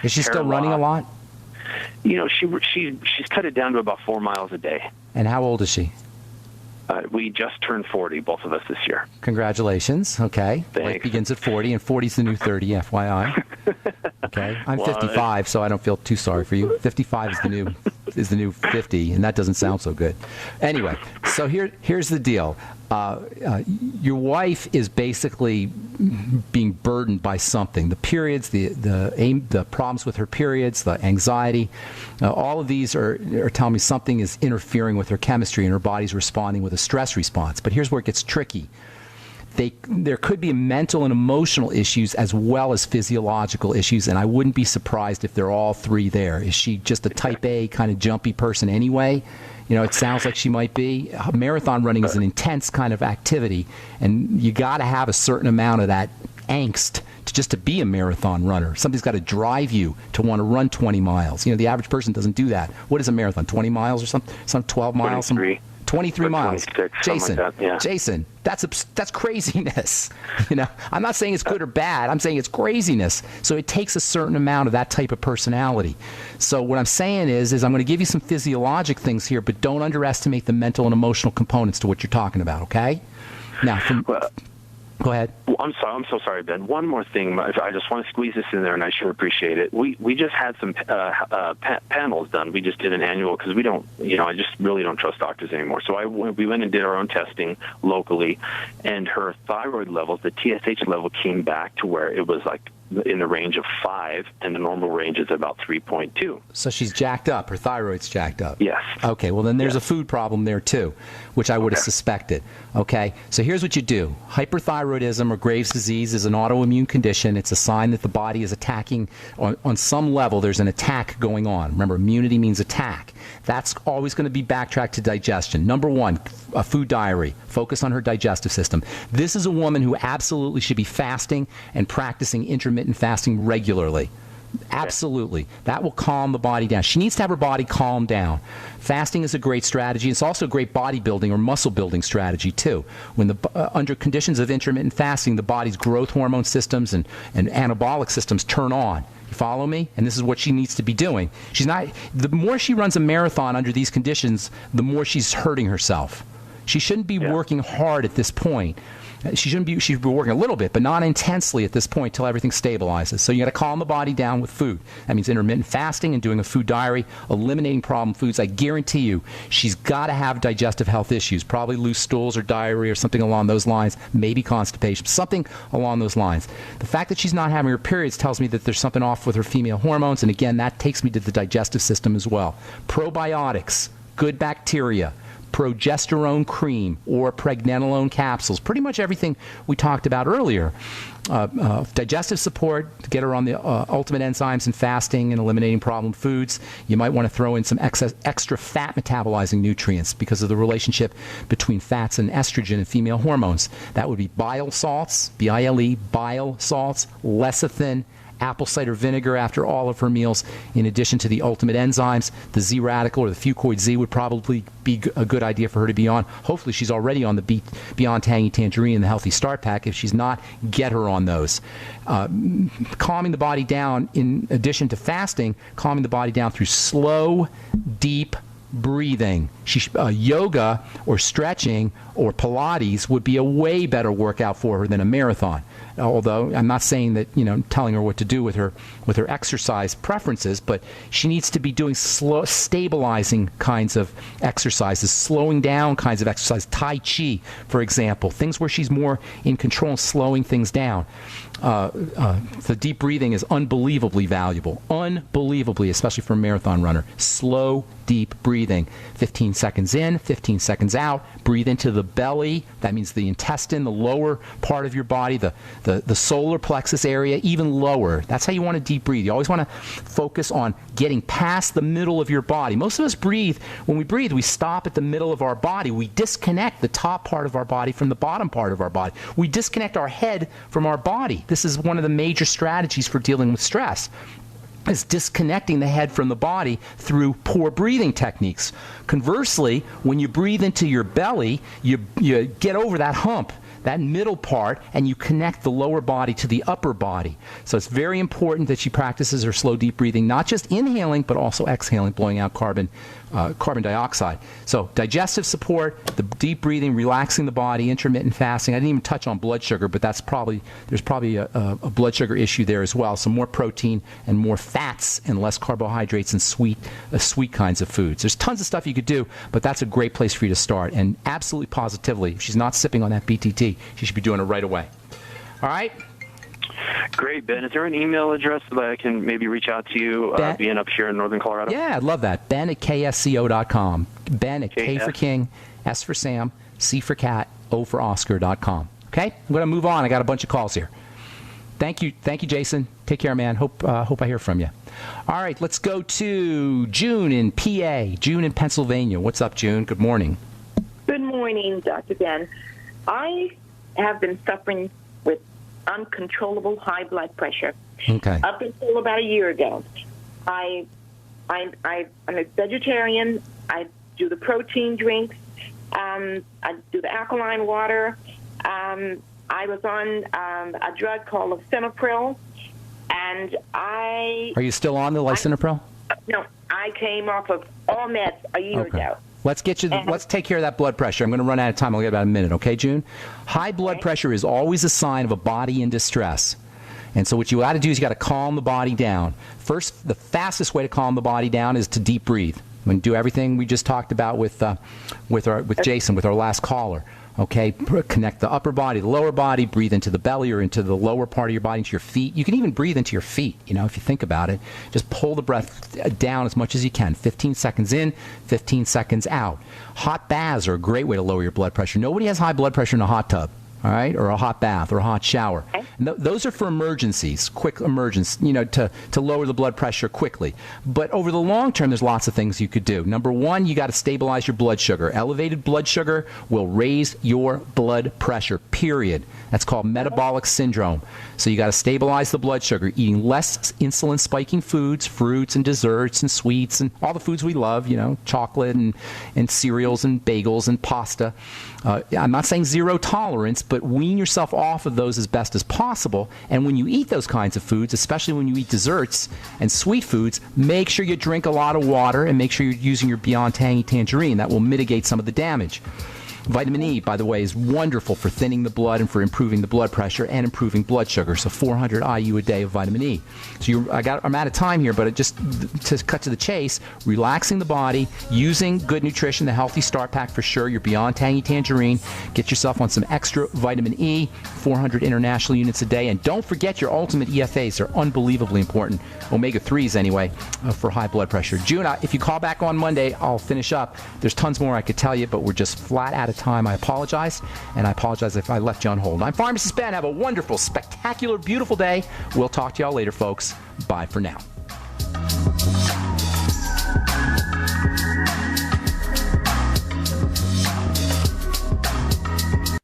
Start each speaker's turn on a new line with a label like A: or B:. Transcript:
A: Is she still running a lot?
B: She's cut it down to about 4 miles a day.
A: And how old is she?
B: We just turned 40, both of us, this year.
A: Congratulations. Okay.
B: Thanks.
A: Life begins at 40, and 40 is the new 30, FYI. Okay. I'm 55, so I don't feel too sorry for you. 55 is the new 50, and that doesn't sound so good. Anyway, so here's the deal. Your wife is basically being burdened by something. The periods, the problems with her periods, the anxiety, all of these are telling me something is interfering with her chemistry and her body's responding with a stress response. But here's where it gets tricky. There could be mental and emotional issues as well as physiological issues, and I wouldn't be surprised if they're all three there. Is she just a type A kind of jumpy person anyway? It sounds like she might be. Marathon running is an intense kind of activity, and you got to have a certain amount of that angst to be a marathon runner. Something's got to drive you to want to run 20 miles. The average person doesn't do that. What is a marathon? 20 miles or something? Some 12 miles? 23 miles.
B: 26,
A: Jason,
B: like that, yeah.
A: Jason, that's craziness. I'm not saying it's good or bad. I'm saying it's craziness. So it takes a certain amount of that type of personality. So what I'm saying is I'm going to give you some physiologic things here, but don't underestimate the mental and emotional components to what you're talking about, okay? Now, go ahead.
B: Well, I'm so sorry, Ben. One more thing. I just want to squeeze this in there, and I sure appreciate it. We just had some panels done. We just did an annual because we don't, I just really don't trust doctors anymore. So we went and did our own testing locally, and her thyroid levels, the TSH level, came back to where it was like in the range of 5, and the normal range is about 3.2.
A: So she's jacked up. Her thyroid's jacked up.
B: Yes.
A: Okay, well, then there's a food problem there, too, which I would have suspected. Okay, so here's what you do. Hyperthyroidism or Graves' disease is an autoimmune condition. It's a sign that the body is attacking. On some level, there's an attack going on. Remember, immunity means attack. That's always going to be backtracked to digestion. Number one, a food diary. Focus on her digestive system. This is a woman who absolutely should be fasting and practicing intermittent fasting regularly. Absolutely. That will calm the body down. She needs to have her body calm down. Fasting is a great strategy. It's also a great bodybuilding or muscle building strategy, too. When under conditions of intermittent fasting, the body's growth hormone systems and anabolic systems turn on. You follow me? And this is what she needs to be doing. The more she runs a marathon under these conditions, the more she's hurting herself. She shouldn't be working hard at this point. She should be working a little bit, but not intensely at this point till everything stabilizes. So you got to calm the body down with food. That means intermittent fasting and doing a food diary, eliminating problem foods. I guarantee you, she's got to have digestive health issues, probably loose stools or diarrhea or something along those lines, maybe constipation, something along those lines. The fact that she's not having her periods tells me that there's something off with her female hormones, and again, that takes me to the digestive system as well. Probiotics, good bacteria, progesterone cream or pregnenolone capsules, pretty much everything we talked about earlier. Digestive support to get her on the ultimate enzymes in fasting and eliminating problem foods. You might want to throw in some extra fat metabolizing nutrients because of the relationship between fats and estrogen and female hormones. That would be bile salts, B-I-L-E, bile salts, lecithin, apple cider vinegar after all of her meals, in addition to the ultimate enzymes. The Z-Radical or the Fucoid Z would probably be a good idea for her to be on. Hopefully she's already on the Beyond Tangy Tangerine and the Healthy Start Pack. If she's not, get her on those. Calming the body down, in addition to fasting, calming the body down through slow, deep breathing. Yoga or stretching or Pilates would be a way better workout for her than a marathon. Although I'm not saying that, telling her what to do with her exercise preferences, but she needs to be doing slow, stabilizing kinds of exercises, slowing down kinds of exercise. Tai Chi, for example, things where she's more in control and slowing things down. The deep breathing is unbelievably valuable, especially for a marathon runner. Slow, deep breathing. 15 seconds in, 15 seconds out. Breathe into the belly. That means the intestine, the lower part of your body, the solar plexus area, even lower. That's how you want to deep breathe. You always want to focus on getting past the middle of your body. Most of us breathe. When we breathe, we stop at the middle of our body. We disconnect the top part of our body from the bottom part of our body. We disconnect our head from our body. This is one of the major strategies for dealing with stress, is disconnecting the head from the body through poor breathing techniques. Conversely, when you breathe into your belly, you get over that hump. that middle part, and you connect the lower body to the upper body. So it's very important that she practices her slow, deep breathing, not just inhaling, but also exhaling, blowing out carbon dioxide. So digestive support, the deep breathing, relaxing the body, intermittent fasting. I didn't even touch on blood sugar, but there's probably a blood sugar issue there as well. So more protein and more fats and less carbohydrates and sweet kinds of foods. There's tons of stuff you could do, but that's a great place for you to start. And absolutely positively, if she's not sipping on that BTT, she should be doing it right away. All right?
B: Great, Ben. Is there an email address that I can maybe reach out to you, being up here in Northern Colorado?
A: Yeah, I'd love that. Ben@ksco.com. Ben at K for King, S for Sam, C for Cat, O for Oscar.com. Okay? I'm going to move on. I got a bunch of calls here. Thank you, Jason. Take care, man. Hope I hear from you. All right, let's go to June in PA, June in Pennsylvania. What's up, June? Good morning.
C: Good morning, Dr. Ben. I have been suffering with uncontrollable high blood pressure.
A: Okay.
C: Up until about a year ago. I'm a vegetarian. I do the protein drinks. I do the alkaline water. I was on a drug called lisinopril, and
A: Are you still on the lisinopril?
C: No, I came off of all meds a year ago.
A: Let's take care of that blood pressure. I'm going to run out of time. I'll get about a minute, okay, June? High blood pressure is always a sign of a body in distress. And so what you got to do is you got to calm the body down. First, the fastest way to calm the body down is to deep breathe. I'm going to do everything we just talked about with Jason, with our last caller. Okay, connect the upper body, the lower body, breathe into the belly or into the lower part of your body, into your feet. You can even breathe into your feet, if you think about it. Just pull the breath down as much as you can. 15 seconds in, 15 seconds out. Hot baths are a great way to lower your blood pressure. Nobody has high blood pressure in a hot tub. All right, or a hot bath or a hot shower. And those are for emergencies, quick emergencies, to lower the blood pressure quickly. But over the long term, there's lots of things you could do. Number one, you got to stabilize your blood sugar. Elevated blood sugar will raise your blood pressure, period. That's called metabolic syndrome. So you got to stabilize the blood sugar, eating less insulin spiking foods, fruits and desserts and sweets and all the foods we love, chocolate and cereals and bagels and pasta. I'm not saying zero tolerance, but wean yourself off of those as best as possible. And when you eat those kinds of foods, especially when you eat desserts and sweet foods, make sure you drink a lot of water and make sure you're using your Beyond Tangy Tangerine. That will mitigate some of the damage. Vitamin E, by the way, is wonderful for thinning the blood and for improving the blood pressure and improving blood sugar. So 400 IU a day of vitamin E. So I'm out of time here, but just to cut to the chase, relaxing the body, using good nutrition, the Healthy Start Pack for sure, your Beyond Tangy Tangerine. Get yourself on some extra vitamin E, 400 international units a day. And don't forget your ultimate EFAs. They're unbelievably important. Omega-3s anyway, for high blood pressure. June, if you call back on Monday, I'll finish up. There's tons more I could tell you, but we're just flat out of time. I apologize, and I apologize if I left you on hold. I'm Pharmacist Ben. Have a wonderful, spectacular, beautiful day. We'll talk to y'all later, folks. Bye for now.